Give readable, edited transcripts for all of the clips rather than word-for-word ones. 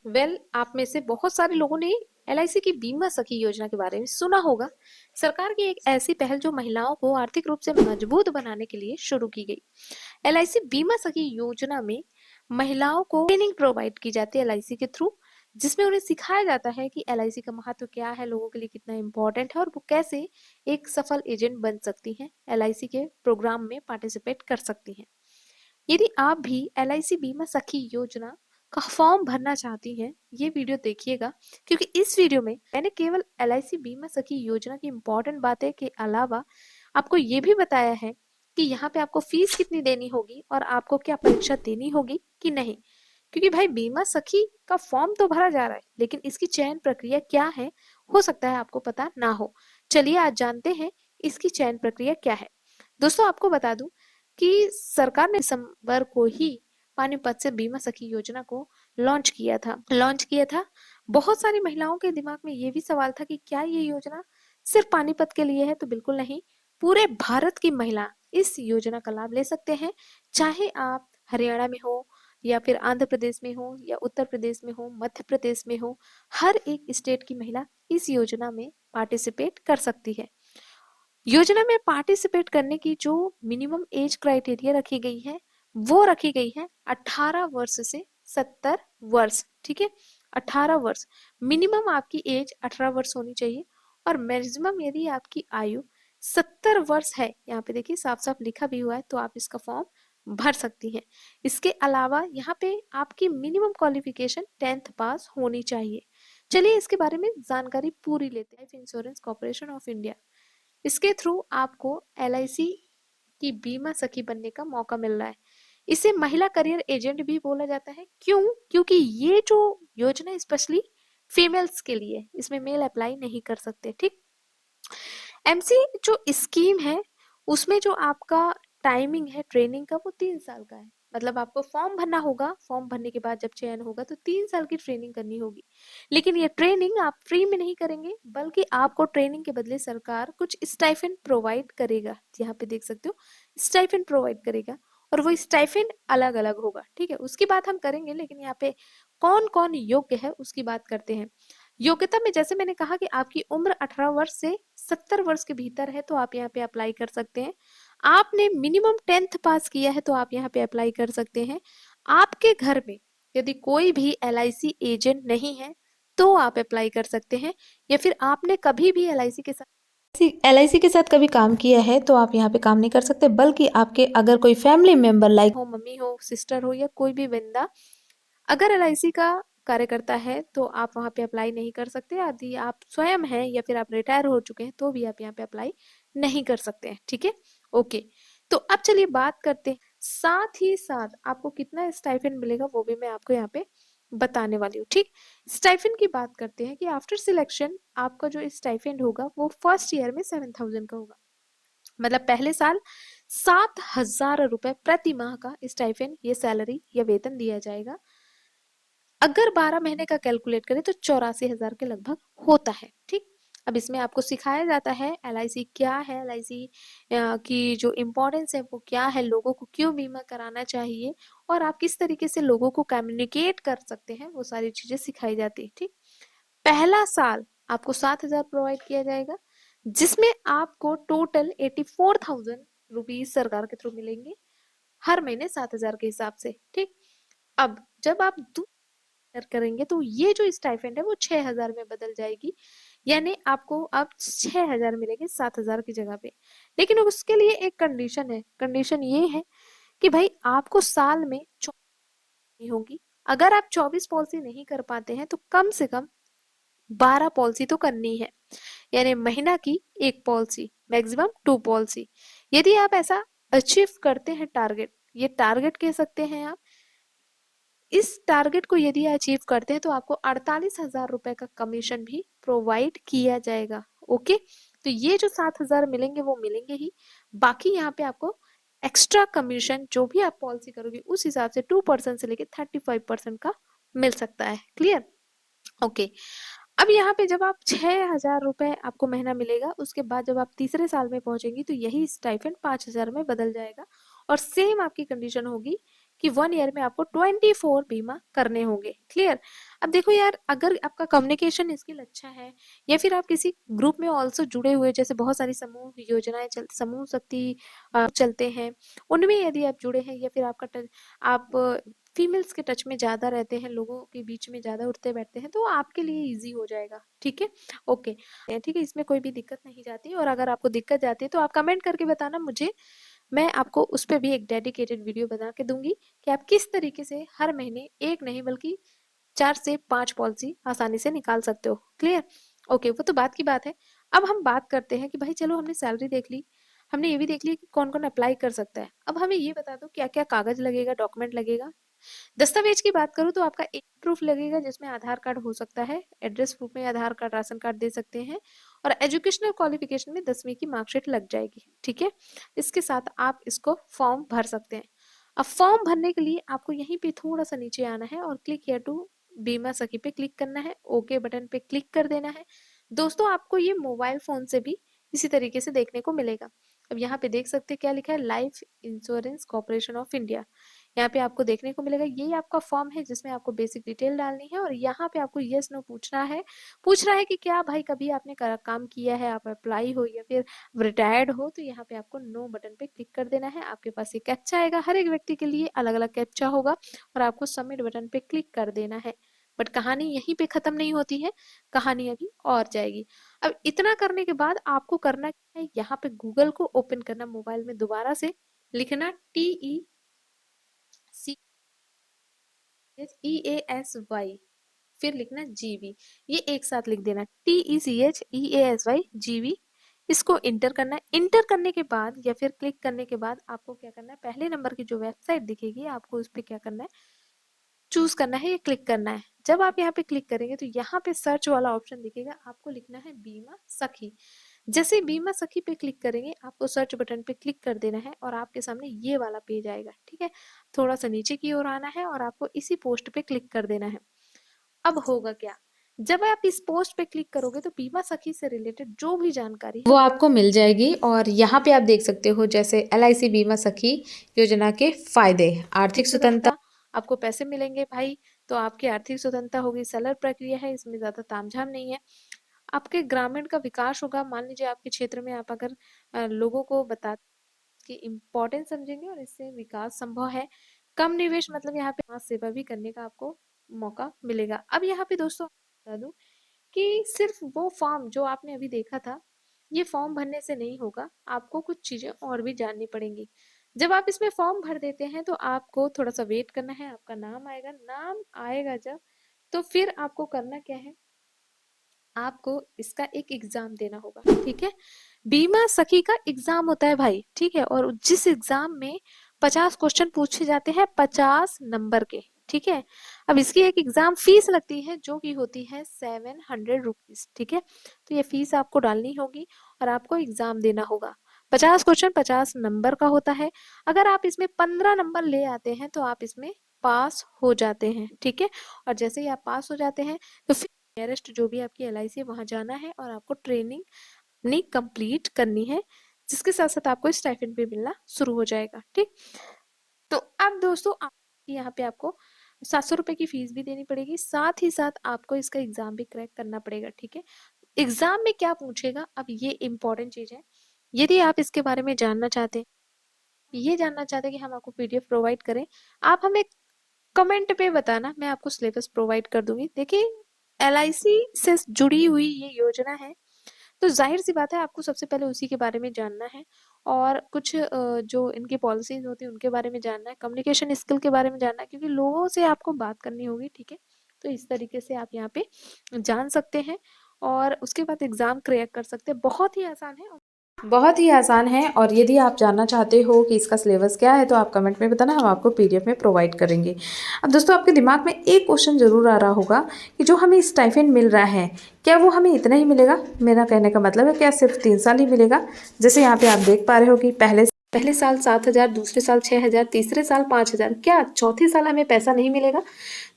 आप में से बहुत सारे लोगों ने एलआईसी की बीमा सखी योजना के बारे में सुना होगा। सरकार की एक ऐसी पहल जो महिलाओं को आर्थिक रूप से मजबूत बनाने के लिए शुरू की गई। एलआईसी बीमा सखी योजना में महिलाओं को ट्रेनिंग प्रोवाइड की जाती है एलआईसी के थ्रू, जिसमें उन्हें सिखाया जाता है कि एलआईसी का महत्व क्या है, लोगों के लिए कितना इम्पोर्टेंट है और वो कैसे एक सफल एजेंट बन सकती हैं, एलआईसी के प्रोग्राम में पार्टिसिपेट कर सकती हैं। यदि आप भी एलआईसी बीमा सखी योजना का फॉर्म भरना चाहती हैं, ये वीडियो देखिएगा, क्योंकि इस वीडियो में मैंने केवल एलआईसी बीमा सखी योजना की इम्पोर्टेंट बातें के अलावा आपको ये भी बताया है कि यहाँ पे आपको फीस कितनी देनी होगी और आपको क्या परीक्षा देनी होगी कि नहीं। क्योंकि भाई बीमा सखी का फॉर्म तो भरा जा रहा है, लेकिन इसकी चयन प्रक्रिया क्या है, हो सकता है आपको पता ना हो। चलिए आज जानते हैं इसकी चयन प्रक्रिया क्या है। दोस्तों आपको बता दूं कि सरकार ने दिसंबर को ही पानीपत से बीमा सखी योजना को लॉन्च किया था। बहुत सारी महिलाओं के दिमाग में ये भी सवाल था कि क्या ये योजना सिर्फ पानीपत के लिए है, तो बिल्कुल नहीं। पूरे भारत की महिला इस योजना का लाभ ले सकते हैं, चाहे आप हरियाणा में हो या फिर आंध्र प्रदेश में हो या उत्तर प्रदेश में हो, मध्य प्रदेश में हो। हर एक स्टेट की महिला इस योजना में पार्टिसिपेट कर सकती है। योजना में पार्टिसिपेट करने की जो मिनिमम एज क्राइटेरिया रखी गई है, वो रखी गई है 18 वर्ष से 70 वर्ष। ठीक है, 18 वर्ष मिनिमम आपकी एज 18 वर्ष होनी चाहिए और मैक्सिमम यदि आपकी आयु 70 वर्ष है, यहाँ पे देखिए साफ साफ लिखा भी हुआ है, तो आप इसका फॉर्म भर सकती हैं। इसके अलावा यहाँ पे आपकी मिनिमम क्वालिफिकेशन 10th पास होनी चाहिए। चलिए इसके बारे में जानकारी पूरी लेते हैं। Life insurance corporation of India, इसके थ्रू आपको एलआईसी की बीमा सखी बनने का मौका मिल रहा है। इसे महिला करियर एजेंट भी बोला जाता है। क्यों? क्योंकि ये जो योजना स्पेशली फीमेल्स के लिए है, इसमें मेल अप्लाई नहीं कर सकते। ठीक, एमसी जो स्कीम है उसमें जो आपका टाइमिंग है ट्रेनिंग का, वो 3 साल का है। मतलब आपको फॉर्म भरना होगा, फॉर्म भरने के बाद जब चयन होगा तो 3 साल की ट्रेनिंग करनी होगी। लेकिन ये ट्रेनिंग आप फ्री में नहीं करेंगे, बल्कि आपको ट्रेनिंग के बदले सरकार कुछ स्टाइफेंड प्रोवाइड करेगा। यहाँ पे देख सकते हो स्टाइफेंड प्रोवाइड करेगा, और वो स्टाइफेंड अलग अलग होगा। ठीक है, उसकी बात हम करेंगे, लेकिन यहाँ पे कौन कौन योग्य है उसकी बात करते हैं। योग्यता में जैसे मैंने कहा कि आपकी उम्र 18 वर्ष से 70 वर्ष के भीतर है तो आप यहाँ पे अप्लाई कर सकते हैं। आपने मिनिमम 10th पास किया है तो आप यहाँ पे अप्लाई कर सकते हैं। आपके घर में यदि कोई भी एलआईसी एजेंट नहीं है तो आप अप्लाई कर सकते हैं, या फिर आपने कभी भी एलआईसी के साथ कभी काम किया है तो आप यहाँ पे काम नहीं कर सकते, बल्कि आपके अगर कोई फैमिली मेंबर लाइक हो, मम्मी हो, सिस्टर हो, या कोई भी बंदा अगर एलआईसी का कार्य करता है तो आप वहाँ पे अप्लाई नहीं कर सकते। यदि आप स्वयं हैं या फिर आप रिटायर हो चुके हैं तो भी आप यहाँ पे अप्लाई नहीं कर सकते हैं। ठीक है, ओके। तो अब चलिए बात करते हैं, साथ ही साथ आपको कितना स्टाइपेंड मिलेगा वो भी मैं आपको यहाँ पे बताने वाली हूँ। ठीक, स्टाइपेंड की बात करते हैं कि आफ्टर सिलेक्शन आपका जो स्टाइपेंड होगा वो फर्स्ट ईयर में 7,000 का होगा। मतलब पहले साल 7,000 रुपए प्रति माह का स्टाइपेंड, ये सैलरी या वेतन दिया जाएगा। अगर 12 महीने का कैलकुलेट करें तो 84,000 के लगभग होता है। ठीक, अब इसमें आपको सिखाया जाता है एलआईसी क्या है, एलआईसी की जो इम्पोर्टेंस है वो क्या है, लोगों को क्यों बीमा कराना चाहिए, और आप किस तरीके से लोगों को कम्युनिकेट कर सकते हैं, वो सारी चीजें सिखाई जाती है। ठीक, पहला साल आपको 7,000 प्रोवाइड किया जाएगा, जिसमें आपको टोटल 84,000 रुपीज सरकार के थ्रू मिलेंगे हर महीने 7,000 के हिसाब से। ठीक, अब जब आप करेंगे तो ये जो स्टाइपेंड है वो 6,000 में बदल जाएगी, यानी आपको अब 6,000 मिलेंगे 7,000 की जगह पे। लेकिन उसके लिए एक कंडीशन है, कंडीशन ये है कि भाई आपको साल में 24 होगी। अगर आप 24 पॉलिसी नहीं कर पाते हैं तो कम से कम 12 पॉलिसी तो करनी है, यानी महीना की एक पॉलिसी, मैक्सिमम 2 पॉलिसी। यदि आप ऐसा अचीव करते हैं टारगेट, ये टारगेट कह सकते हैं आप, इस टारगेट को यदि अचीव करते हैं तो आपको 48,000 रुपए का कमीशन भी प्रोवाइड किया जाएगा। ओके, तो ये जो 7,000 मिलेंगे वो मिलेंगे ही, बाकी यहाँ पे आपको एक्स्ट्रा कमीशन जो भी आप पॉलिसी करोगे उस हिसाब से 2% से लेके 35% का मिल सकता है। क्लियर? ओके, अब यहाँ पे जब आप 6,000 रुपए आपको महीना मिलेगा, उसके बाद जब आप तीसरे साल में पहुंचेंगी तो यही स्टाइपेंड 5,000 में बदल जाएगा, और सेम आपकी कंडीशन होगी कि 1 ईयर में आपको 24 बीमा करने होंगे। क्लियर? अब देखो यार, अगर आपका कम्युनिकेशन स्किल अच्छा है या फिर आप किसी ग्रुप में ऑल्सो जुड़े हुए, जैसे बहुत सारी समूह योजनाएं समूह शक्ति चलते हैं, उनमें यदि आप जुड़े हैं, या फिर आप फीमेल्स के टच में ज्यादा रहते हैं, लोगों के बीच में ज्यादा उठते बैठते हैं, तो आपके लिए इजी हो जाएगा। ठीक है? ओके। ठीक है, इसमें कोई भी दिक्कत नहीं जाती। और अगर आपको दिक्कत जाती है तो आप कमेंट करके बताना मुझे, मैं आपको उस पे भी एक डेडिकेटेड वीडियो बना के दूंगी कि आप किस तरीके से हर महीने एक नहीं बल्कि 4 से 5 पॉलिसी आसानी से निकाल सकते हो। क्लियर? ओके, वो तो बात की बात है। अब हम बात करते हैं कि भाई चलो, हमने सैलरी देख ली, हमने ये भी देख लिया कि कौन कौन अप्लाई कर सकता है। अब हमें ये बता दो क्या क्या कागज लगेगा, डॉक्यूमेंट लगेगा। दस्तावेज की बात करूँ तो आपका एक प्रूफ लगेगा, जिसमें आधार कार्ड हो सकता है, एड्रेस प्रूफ में आधार कार्ड, राशन कार्ड दे सकते हैं, और एजुकेशनल क्वालिफिकेशन में 10वीं की मार्कशीट लग जाएगी। ठीक है? इसके साथ आप इसको फॉर्म भर सकते हैं। अब फॉर्म भरने के लिए आपको यहीं पे थोड़ा सा नीचे आना है और क्लिक हियर टू बीमा सखी पे क्लिक करना है, ओके बटन पे क्लिक कर देना है। दोस्तों, आपको ये मोबाइल फोन से भी इसी तरीके से देखने को मिलेगा। अब यहाँ पे देख सकते हैं क्या लिखा है, life insurance corporation of India. यहाँ पे आपको देखने को मिलेगा, यही आपका फॉर्म है जिसमें आपको बेसिक डिटेल डालनी है, और यहाँ पे आपको यस नो पूछना है। पूछ रहा है कि क्या भाई कभी आपने काम किया है, आप अप्लाई हो या फिर रिटायर्ड हो, तो यहाँ पे आपको नो बटन पे क्लिक कर देना है। आपके पास एक कैप्चा आएगा, हर एक व्यक्ति के लिए अलग अलग कैप्चा होगा, और आपको सबमिट बटन पे क्लिक कर देना है। बट कहानी यहीं पे खत्म नहीं होती है, कहानी अभी और जाएगी। अब इतना करने के बाद आपको करना क्या है, यहाँ पे गूगल को ओपन करना, मोबाइल में दोबारा से लिखना TECHEASY, फिर लिखना जीवी। ये एक साथ लिख देना, TECHEASY जीवी। इसको इंटर करना है। इंटर करने के बाद या फिर क्लिक करने के बाद आपको क्या करना है, पहले नंबर की जो वेबसाइट दिखेगी आपको उस पर क्या करना है, चूज करना है या क्लिक करना है। जब आप यहाँ पे क्लिक करेंगे तो यहाँ पे सर्च वाला ऑप्शन दिखेगा, आपको लिखना है बीमा सखी। जैसे बीमा सखी पे क्लिक करेंगे आपको सर्च बटन पे क्लिक कर देना है, और आपके सामने ये वाला पेज आएगा। ठीक है? थोड़ा सा नीचे की ओर आना है और आपको इसी पोस्ट पे क्लिक कर देना है। अब होगा क्या, जब आप इस पोस्ट पे क्लिक करोगे तो बीमा सखी से रिलेटेड जो भी जानकारी है वो आपको मिल जाएगी। और यहाँ पे आप देख सकते हो, जैसे LIC बीमा सखी योजना के फायदे, आर्थिक स्वतंत्रता, आपको पैसे मिलेंगे भाई, तो आपकी आर्थिक स्वतंत्रता होगी। सरल प्रक्रिया है, इसमें ज्यादा तामझाम नहीं है। आपके ग्रामीण का विकास होगा। मान लीजिए आपके क्षेत्र में आप अगर लोगों को बता की इम्पोर्टेंस समझेंगे, और इससे विकास संभव है। कम निवेश मतलब यहाँ पे समाज सेवा भी करने का आपको मौका मिलेगा। अब यहाँ पे दोस्तों बता दूं कि सिर्फ वो फॉर्म जो आपने अभी देखा था, ये फॉर्म भरने से नहीं होगा, आपको कुछ चीजें और भी जाननी पड़ेंगी। जब आप इसमें फॉर्म भर देते हैं तो आपको थोड़ा सा वेट करना है, आपका नाम आएगा। नाम आएगा जब, तो फिर आपको करना क्या है, आपको इसका एक एग्जाम देना होगा। ठीक है? बीमा सखी का एग्जाम होता है भाई। ठीक है? और जिस एग्जाम में 50 क्वेश्चन पूछे जाते हैं, 50 नंबर के। ठीक है? अब इसकी एक एग्जाम फीस लगती है जो कि होती है 700 रुपीज। ठीक है? तो ये फीस आपको डालनी होगी और आपको एग्जाम देना होगा। 50 क्वेश्चन 50 नंबर का होता है। अगर आप इसमें 15 नंबर ले आते हैं तो आप इसमें पास हो जाते हैं। ठीक है? और जैसे ही आप पास हो जाते हैं तो फिर नियरेस्ट जो भी आपकी LIC है वहां जाना है और आपको ट्रेनिंग अपनी कंप्लीट करनी है, जिसके साथ साथ आपको स्टाइपेंड भी मिलना शुरू हो जाएगा। ठीक? तो अब दोस्तों यहाँ पे आपको 700 रुपए की फीस भी देनी पड़ेगी, साथ ही साथ आपको इसका एग्जाम भी क्रैक करना पड़ेगा। ठीक है? एग्जाम में क्या पूछेगा, अब ये इंपॉर्टेंट चीज है। यदि आप इसके बारे में जानना चाहते हैं, ये जानना चाहते हैं कि हम आपको PDF प्रोवाइड करें, आप हमें कमेंट पे बताना, मैं आपको सिलेबस प्रोवाइड कर दूंगी। देखिए, LIC से जुड़ी हुई ये योजना है, तो जाहिर सी बात है आपको सबसे पहले उसी के बारे में जानना है, और कुछ जो इनकी पॉलिसीज होती है उनके बारे में जानना है, कम्युनिकेशन स्किल के बारे में जानना है, क्योंकि लोगों से आपको बात करनी होगी। ठीक है? तो इस तरीके से आप यहाँ पे जान सकते हैं, और उसके बाद एग्जाम क्रैक कर सकते हैं। बहुत ही आसान है, बहुत ही आसान है। और यदि आप जानना चाहते हो कि इसका सिलेबस क्या है तो आप कमेंट में बताना, हम आपको PDF में प्रोवाइड करेंगे। अब दोस्तों, आपके दिमाग में एक क्वेश्चन जरूर आ रहा होगा कि जो हमें स्टाइपेंड मिल रहा है, क्या वो हमें इतना ही मिलेगा? मेरा कहने का मतलब है, क्या सिर्फ 3 साल ही मिलेगा? जैसे यहाँ पे आप देख पा रहे हो कि पहले साल 7,000, दूसरे साल 6,000, तीसरे साल 5,000, क्या चौथे साल हमें पैसा नहीं मिलेगा?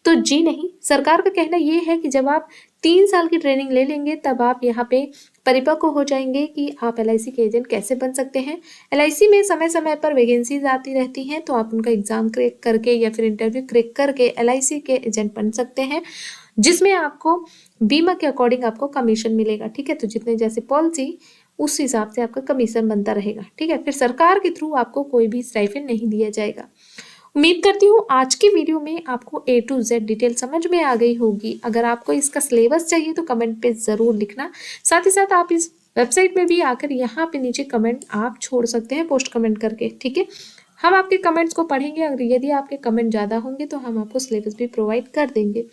तो जी नहीं, सरकार का कहना ये है कि जब आप 3 साल की ट्रेनिंग ले लेंगे तब आप यहाँ पे परिपक्व हो जाएंगे कि आप एलआईसी के एजेंट कैसे बन सकते हैं। एलआईसी में समय समय पर वैकेंसीज आती रहती हैं, तो आप उनका एग्जाम क्रैक करके या फिर इंटरव्यू क्रैक करके एलआईसी के एजेंट बन सकते हैं, जिसमें आपको बीमा के अकॉर्डिंग आपको कमीशन मिलेगा। ठीक है, तो जितने जैसे पॉलिसी उस हिसाब से आपका कमीशन बनता रहेगा। ठीक है, फिर सरकार के थ्रू आपको कोई भी स्टाइपेंड नहीं दिया जाएगा। उम्मीद करती हूँ आज की वीडियो में आपको A to Z डिटेल समझ में आ गई होगी। अगर आपको इसका सिलेबस चाहिए तो कमेंट पे ज़रूर लिखना। साथ ही साथ आप इस वेबसाइट में भी आकर यहाँ पे नीचे कमेंट आप छोड़ सकते हैं पोस्ट कमेंट करके। ठीक है, हम आपके कमेंट्स को पढ़ेंगे। अगर यदि आपके कमेंट ज़्यादा होंगे तो हम आपको सिलेबस भी प्रोवाइड कर देंगे।